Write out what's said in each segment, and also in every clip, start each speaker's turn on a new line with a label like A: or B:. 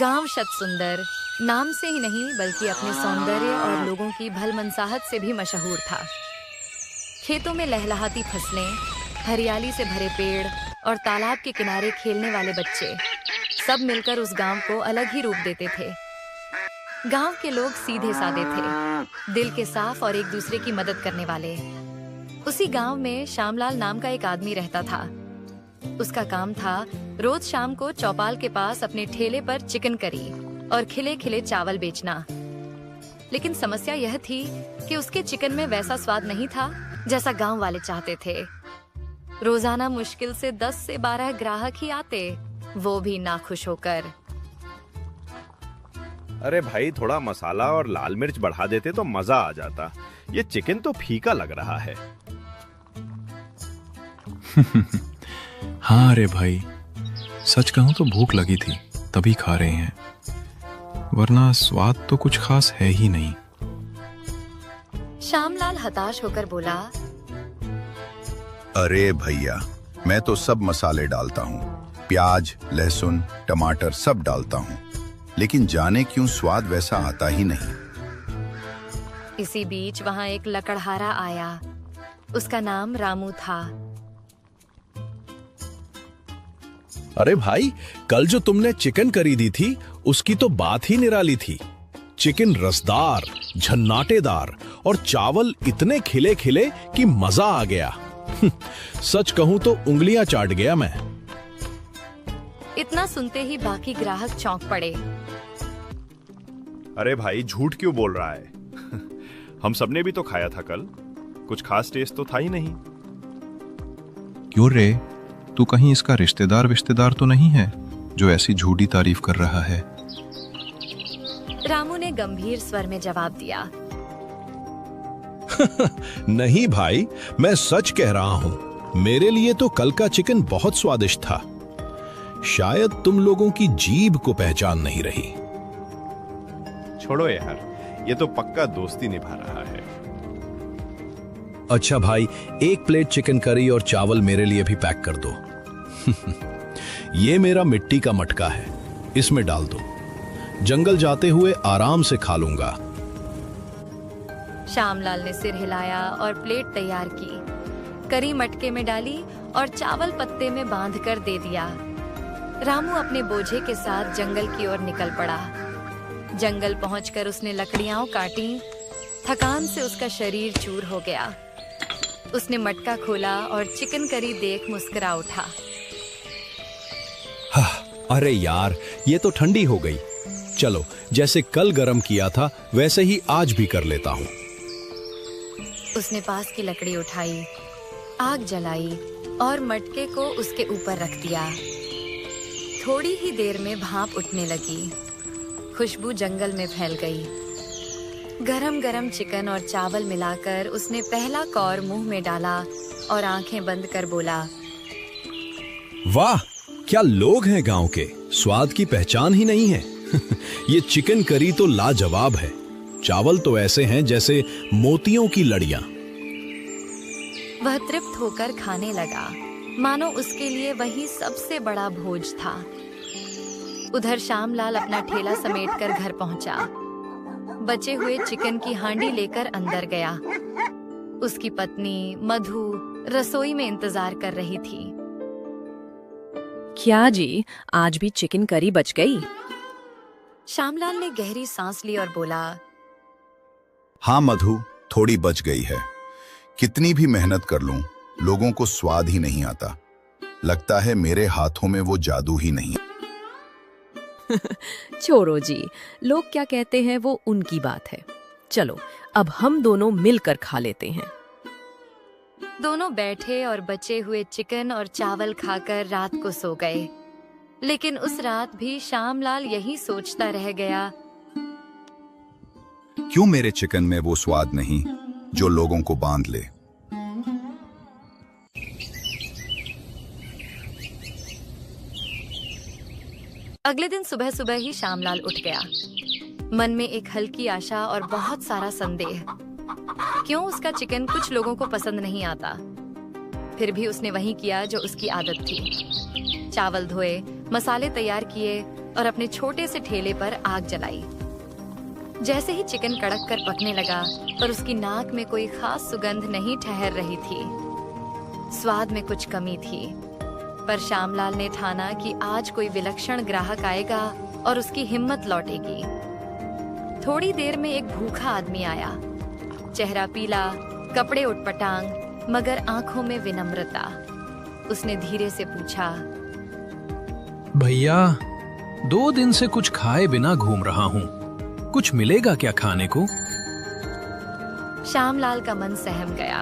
A: गांव शत सुंदर नाम से ही नहीं बल्कि अपने सौंदर्य और लोगों की भलमनसाहत से भी मशहूर था। खेतों में लहलहाती फसलें, हरियाली से भरे पेड़ और तालाब के किनारे खेलने वाले बच्चे सब मिलकर उस गांव को अलग ही रूप देते थे। गांव के लोग सीधे साधे थे, दिल के साफ और एक दूसरे की मदद करने वाले। उसी गांव में श्यामलाल नाम का एक आदमी रहता था। उसका काम था रोज शाम को चौपाल के पास अपने ठेले पर चिकन करी और खिले खिले चावल बेचना। लेकिन समस्या यह थी कि उसके चिकन में वैसा स्वाद नहीं था जैसा गांव वाले चाहते थे। रोजाना मुश्किल से 10 से 12 ग्राहक ही आते, वो भी नाखुश होकर।
B: अरे भाई, थोड़ा मसाला और लाल मिर्च बढ़ा देते तो मजा आ जाता। ये चिकन तो फीका लग रहा है।
C: हाँ अरे भाई, सच कहूं तो भूख लगी थी तभी खा रहे हैं, वरना स्वाद तो कुछ खास है ही नहीं।
A: श्यामलाल हताश होकर बोला,
D: अरे भैया, मैं तो सब मसाले डालता हूँ, प्याज, लहसुन, टमाटर सब डालता हूँ, लेकिन जाने क्यों स्वाद वैसा आता ही नहीं।
A: इसी बीच वहाँ एक लकड़हारा आया। उसका नाम रामू था।
E: अरे भाई, कल जो तुमने चिकन करी दी थी उसकी तो बात ही निराली थी। चिकन रसदार, झन्नाटेदार और चावल इतने खिले खिले कि मजा आ गया। सच कहूं तो उंगलियां चाट गया मैं।
A: इतना सुनते ही बाकी ग्राहक चौंक पड़े।
B: अरे भाई, झूठ क्यों बोल रहा है? हम सबने भी तो खाया था कल, कुछ खास टेस्ट तो था ही नहीं।
C: क्यों रे, तू कहीं इसका रिश्तेदार तो नहीं है जो ऐसी झूठी तारीफ कर रहा है?
A: रामू ने गंभीर स्वर में जवाब दिया,
E: नहीं भाई, मैं सच कह रहा हूं। मेरे लिए तो कल का चिकन बहुत स्वादिष्ट था। शायद तुम लोगों की जीभ को पहचान नहीं रही।
B: छोड़ो यार, ये तो पक्का दोस्ती निभा रहा है।
E: अच्छा भाई, 1 प्लेट चिकन करी और चावल मेरे लिए भी पैक कर दो। ये मेरा मिट्टी का मटका है, इसमें डाल दो। जंगल जाते हुए आराम से खा लूंगा।
A: श्यामलाल ने सिर हिलाया और प्लेट तैयार की, करी मटके में डाली और चावल पत्ते में बांधकर दे दिया। रामू अपने बोझे के साथ जंगल की ओर निकल पड़ा। जंगल पहुंचकर उसने लकड़ियां काटी। थकान से उसका शरीर चूर हो गया। उसने मटका खोला और चिकन करी देख मुस्कुरा उठा।
E: अरे यार, ये तो ठंडी हो गई। चलो, जैसे कल गरम किया था वैसे ही आज भी कर लेता हूँ।
A: उसने पास की लकड़ी उठाई, आग जलाई और मटके को उसके ऊपर रख दिया। थोड़ी ही देर में भाप उठने लगी। खुशबू जंगल में फैल गई। गरम गरम चिकन और चावल मिलाकर उसने पहला कौर मुंह में डाला और आंखें बंद कर बोला,
E: वाह, क्या लोग हैं गांव के, स्वाद की पहचान ही नहीं है। ये चिकन करी तो लाजवाब है। चावल तो ऐसे हैं जैसे मोतियों की लड़ियां।
A: वह तृप्त होकर खाने लगा, मानो उसके लिए वही सबसे बड़ा भोज था। उधर श्यामलाल अपना ठेला समेटकर घर पहुंचा। बचे हुए चिकन की हांडी लेकर अंदर गया। उसकी पत्नी मधु रसोई में इंतजार कर रही थी।
F: क्या जी, आज भी चिकन करी बच गई?
A: श्यामलाल ने गहरी सांस ली और बोला,
D: हाँ मधु, थोड़ी बच गई है। कितनी भी मेहनत कर लूं, लोगों को स्वाद ही नहीं आता। लगता है मेरे हाथों में वो जादू ही नहीं।
F: छोड़ो जी, लोग क्या कहते हैं वो उनकी बात है। चलो, अब हम दोनों मिलकर खा लेते हैं।
A: दोनों बैठे और बचे हुए चिकन और चावल खाकर रात को सो गए। लेकिन उस रात भी श्यामलाल यही सोचता रह गया,
D: क्यों मेरे चिकन में वो स्वाद नहीं जो लोगों को बांध ले।
A: अगले दिन सुबह सुबह ही श्यामलाल उठ गया। मन में एक हल्की आशा और बहुत सारा संदेह। क्यों उसका चिकन कुछ लोगों को पसंद नहीं आता? फिर भी उसने वही किया जो उसकी आदत थी। चावल धोए, मसाले तैयार किए और अपने छोटे से ठेले पर आग जलाई। जैसे ही चिकन कड़क कर पकने लगा, पर उसकी नाक में कोई खास सुगंध नहीं ठहर रही थी। स्वाद में कुछ कमी थी, पर श्यामलाल ने ठाना कि आज कोई विलक्षण ग्राहक आएगा और उसकी हिम्मत लौटेगी। थोड़ी देर में एक भूखा आदमी आया, चेहरा पीला, कपड़े उटपटांग, मगर आंखों में विनम्रता। उसने धीरे से पूछा,
E: भैया 2 दिन से कुछ खाए बिना घूम रहा हूँ, कुछ मिलेगा क्या खाने को?
A: श्यामलाल का मन सहम गया।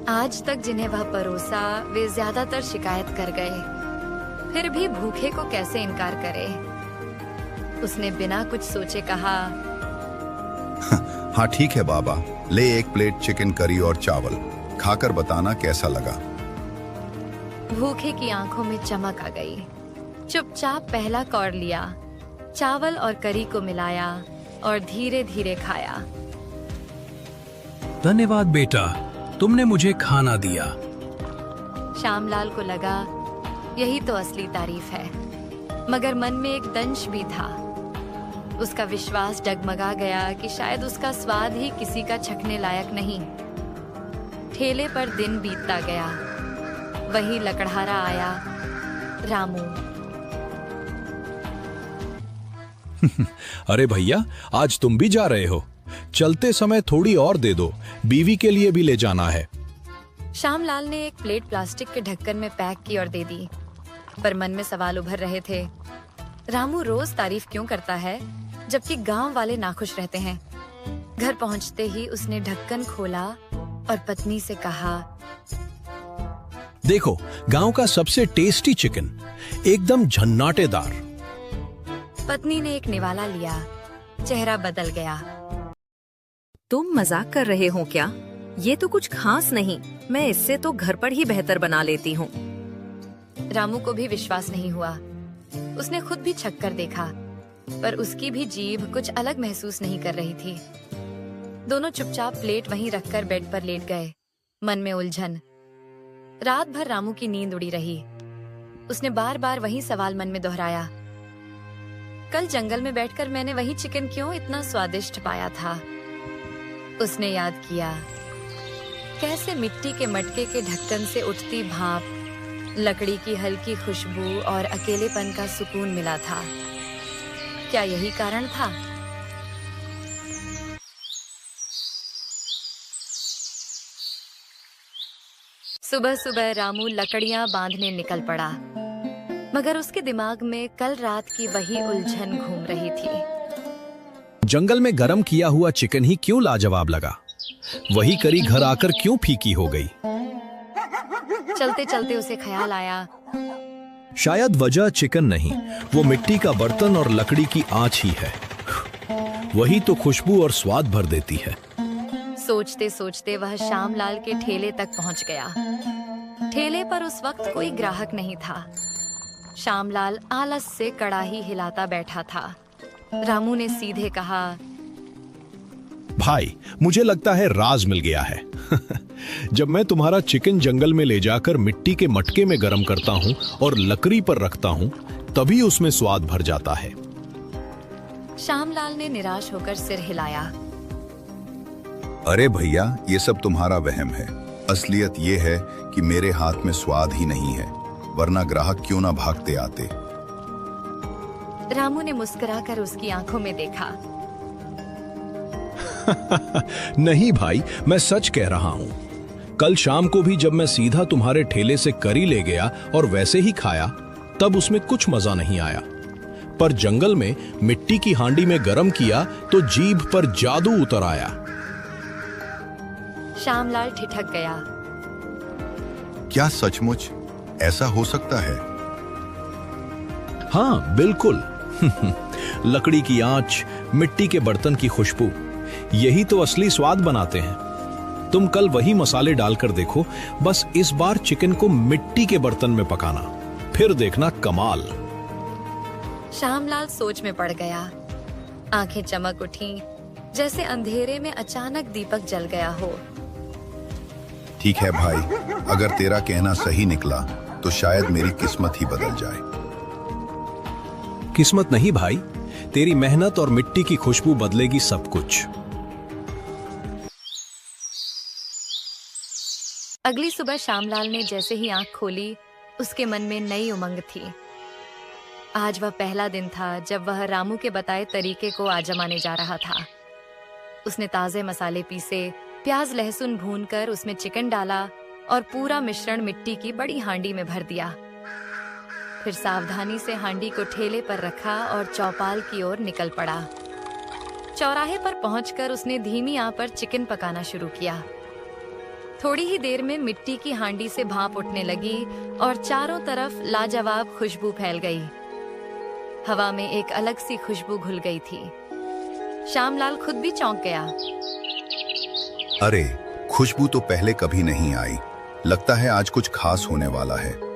A: आज तक जिन्हें वह परोसा वे ज्यादातर शिकायत कर गए, फिर भी भूखे को कैसे इनकार करे। उसने बिना कुछ सोचे कहा,
D: हाँ ठीक है बाबा, ले 1 प्लेट चिकन करी और चावल, खाकर बताना कैसा लगा।
A: भूखे की आंखों में चमक आ गई। चुपचाप पहला कौर लिया, चावल और करी को मिलाया और धीरे धीरे खाया।
E: धन्यवाद बेटा, तुमने मुझे खाना दिया।
A: श्यामलाल को लगा यही तो असली तारीफ है, मगर मन में एक दंश भी था। उसका विश्वास डगमगा गया कि शायद उसका स्वाद ही किसी का चखने लायक नहीं। ठेले पर दिन बीतता गया। वही लकड़हारा आया, रामू।
E: अरे भैया, आज तुम भी जा रहे हो? चलते समय थोड़ी और दे दो, बीवी के लिए भी ले जाना है।
A: श्यामलाल ने एक प्लेट प्लास्टिक के ढक्कन में पैक की और दे दी, पर मन में सवाल उभर रहे थे। रामू रोज तारीफ क्यों करता है, जबकि गांव वाले नाखुश रहते हैं। घर पहुंचते ही उसने ढक्कन खोला और पत्नी से कहा,
E: देखो, गांव का सबसे टेस्टी चिकन, एकदम झन्नाटेदार।
A: पत्नी ने एक निवाला लिया, चेहरा बदल गया।
F: तुम मजाक कर रहे हो क्या? ये तो कुछ खास नहीं, मैं इससे तो घर पर ही बेहतर बना लेती हूँ।
A: रामू को भी विश्वास नहीं हुआ। उसने खुद भी छक कर देखा, पर उसकी भी जीभ कुछ अलग महसूस नहीं कर रही थी। दोनों चुपचाप प्लेट वहीं रखकर बेड पर लेट गए, मन में उलझन। रात भर रामू की नींद उड़ी रही। उसने बार बार वही सवाल मन में दोहराया, कल जंगल में बैठकर मैंने वही चिकन क्यों इतना स्वादिष्ट पाया था। उसने याद किया कैसे मिट्टी के मटके के ढक्कन से उठती भाप, लकड़ी की हल्की खुशबू और अकेलेपन का सुकून मिला था। क्या यही कारण था? सुबह सुबह रामू लकड़ियां बांधने निकल पड़ा, मगर उसके दिमाग में कल रात की वही उलझन घूम रही थी।
E: जंगल में गरम किया हुआ चिकन ही क्यों लाजवाब लगा? वही करी घर आकर क्यों फीकी हो गई?
A: चलते चलते उसे ख्याल आया,
E: शायद वजह चिकन नहीं, वो मिट्टी का बर्तन और लकड़ी की आंच ही है। वही तो खुशबू और स्वाद भर देती है।
A: सोचते सोचते वह श्यामलाल के ठेले तक पहुंच गया। ठेले पर उस वक्त कोई ग्राहक नहीं था। श्यामलाल आलस से कड़ाही हिलाता बैठा था। रामू ने सीधे कहा,
E: भाई, मुझे लगता है राज मिल गया है। जब मैं तुम्हारा चिकन जंगल में ले जाकर मिट्टी के मटके में गरम करता हूँ और लकड़ी पर रखता हूँ, तभी उसमें स्वाद भर जाता है।
A: श्यामलाल ने निराश होकर सिर हिलाया।
D: अरे भैया, ये सब तुम्हारा वहम है। असलियत ये है कि मेरे हाथ में स्वाद ही नहीं है, वरना ग्राहक क्यों ना भागते आते।
A: रामू ने मुस्कुराकर उसकी आंखों में देखा।
E: नहीं भाई, मैं सच कह रहा हूँ। कल शाम को भी जब मैं सीधा तुम्हारे ठेले से करी ले गया और वैसे ही खाया, तब उसमें कुछ मजा नहीं आया। पर जंगल में मिट्टी की हांडी में गरम किया तो जीभ पर जादू उतर आया।
A: श्यामलाल ठिठक गया।
D: क्या सचमुच ऐसा हो सकता है?
E: हाँ, बिल्कुल। लकड़ी की आंच, मिट्टी के बर्तन की खुशबू, यही तो असली स्वाद बनाते हैं। तुम कल वही मसाले डालकर देखो, बस इस बार चिकन को मिट्टी के बर्तन में पकाना, फिर देखना कमाल।
A: श्यामलाल सोच में पड़ गया। आंखें चमक उठी, जैसे अंधेरे में अचानक दीपक जल गया हो।
D: ठीक है भाई, अगर तेरा कहना सही निकला तो शायद मेरी किस्मत ही बदल जाए।
E: किस्मत नहीं भाई, तेरी मेहनत और मिट्टी की खुशबू बदलेगी सब कुछ।
A: अगली सुबह श्यामलाल ने जैसे ही आंख खोली, उसके मन में नई उमंग थी। आज वह पहला दिन था जब वह रामू के बताए तरीके को आजमाने जा रहा था। उसने ताजे मसाले पीसे, प्याज लहसुन भूनकर उसमें चिकन डाला और पूरा मिश्रण मिट्टी की बड़ी हांडी में भर दिया। फिर सावधानी से हांडी को ठेले पर रखा और चौपाल की ओर निकल पड़ा। चौराहे पर पहुंचकर उसने धीमी आंच पर चिकन पकाना शुरू किया। थोड़ी ही देर में मिट्टी की हांडी से भाप उठने लगी और चारों तरफ लाजवाब खुशबू फैल गई। हवा में एक अलग सी खुशबू घुल गई थी। श्यामलाल खुद भी चौंक गया।
D: अरे, खुशबू तो पहले कभी नहीं आई। लगता है आज कुछ खास होने वाला है।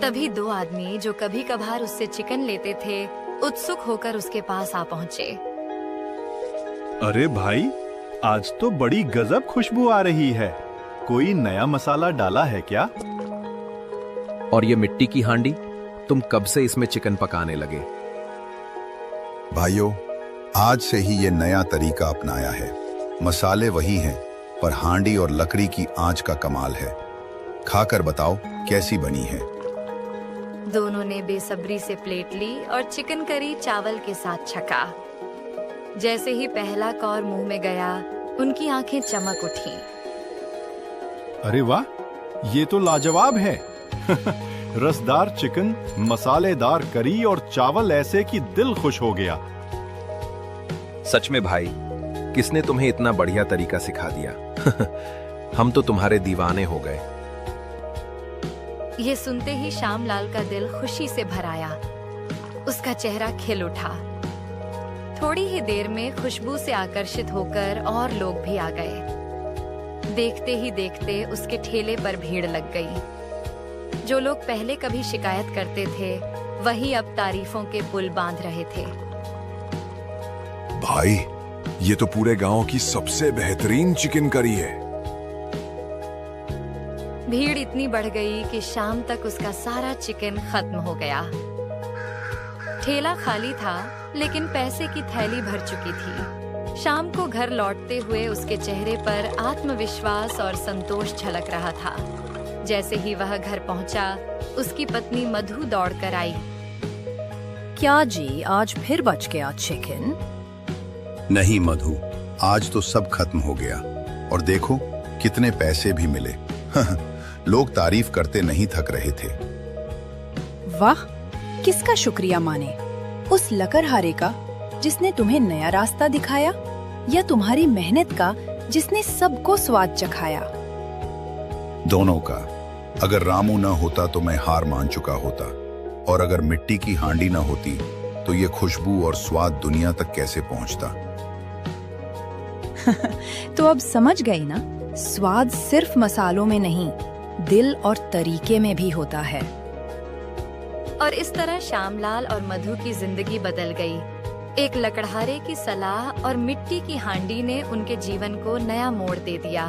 A: तभी दो आदमी जो कभी कभार उससे चिकन लेते थे, उत्सुक होकर उसके पास आ पहुंचे।
G: अरे भाई, आज तो बड़ी गजब खुशबू आ रही है। कोई नया मसाला डाला है क्या?
E: और ये मिट्टी की हांडी, तुम कब से इसमें चिकन पकाने लगे?
D: भाइयों, आज से ही ये नया तरीका अपनाया है। मसाले वही हैं, पर हांडी और लकड़ी की आंच का कमाल है। खाकर बताओ कैसी बनी है।
A: दोनों ने बेसब्री से प्लेट ली और चिकन करी चावल के साथ छका। जैसे ही पहला कौर मुंह में गया, उनकी आंखें चमक उठीं।
G: अरे वाह, ये तो लाजवाब है। रसदार चिकन, मसालेदार करी और चावल ऐसे कि दिल खुश हो गया।
E: सच में भाई, किसने तुम्हें इतना बढ़िया तरीका सिखा दिया? हम तो तुम्हारे दीवाने हो गए।
A: ये सुनते ही श्यामलाल का दिल खुशी से भर आया। उसका चेहरा खिल उठा। थोड़ी ही देर में खुशबू से आकर्षित होकर और लोग भी आ गए। देखते ही देखते उसके ठेले पर भीड़ लग गई। जो लोग पहले कभी शिकायत करते थे, वही अब तारीफों के पुल बांध रहे थे।
H: भाई, ये तो पूरे गांव की सबसे बेहतरीन चिकन करी है।
A: भीड़ इतनी बढ़ गई कि शाम तक उसका सारा चिकन खत्म हो गया। ठेला खाली था, लेकिन पैसे की थैली भर चुकी थी। शाम को घर लौटते हुए उसके चेहरे पर आत्मविश्वास और संतोष झलक रहा था। जैसे ही वह घर पहुंचा, उसकी पत्नी मधु दौड़कर आई।
F: क्या जी, आज फिर बच गया चिकन?
D: नहीं मधु, आज तो सब खत्म हो गया। और देखो कितने पैसे भी मिले। लोग तारीफ करते नहीं थक रहे थे।
I: वाह, किसका शुक्रिया माने? उस लकड़हारे का जिसने तुम्हें नया रास्ता दिखाया, या तुम्हारी मेहनत का जिसने सबको स्वाद चखाया?
D: दोनों का। अगर रामू न होता तो मैं हार मान चुका होता, और अगर मिट्टी की हांडी न होती तो ये खुशबू और स्वाद दुनिया तक कैसे पहुंचता।
I: तो अब समझ गई ना, स्वाद सिर्फ मसालों में नहीं, दिल और तरीके में भी होता है।
A: और इस तरह श्यामलाल और मधु की जिंदगी बदल गई। एक लकड़हारे की सलाह और मिट्टी की हांडी ने उनके जीवन को नया मोड़ दे दिया।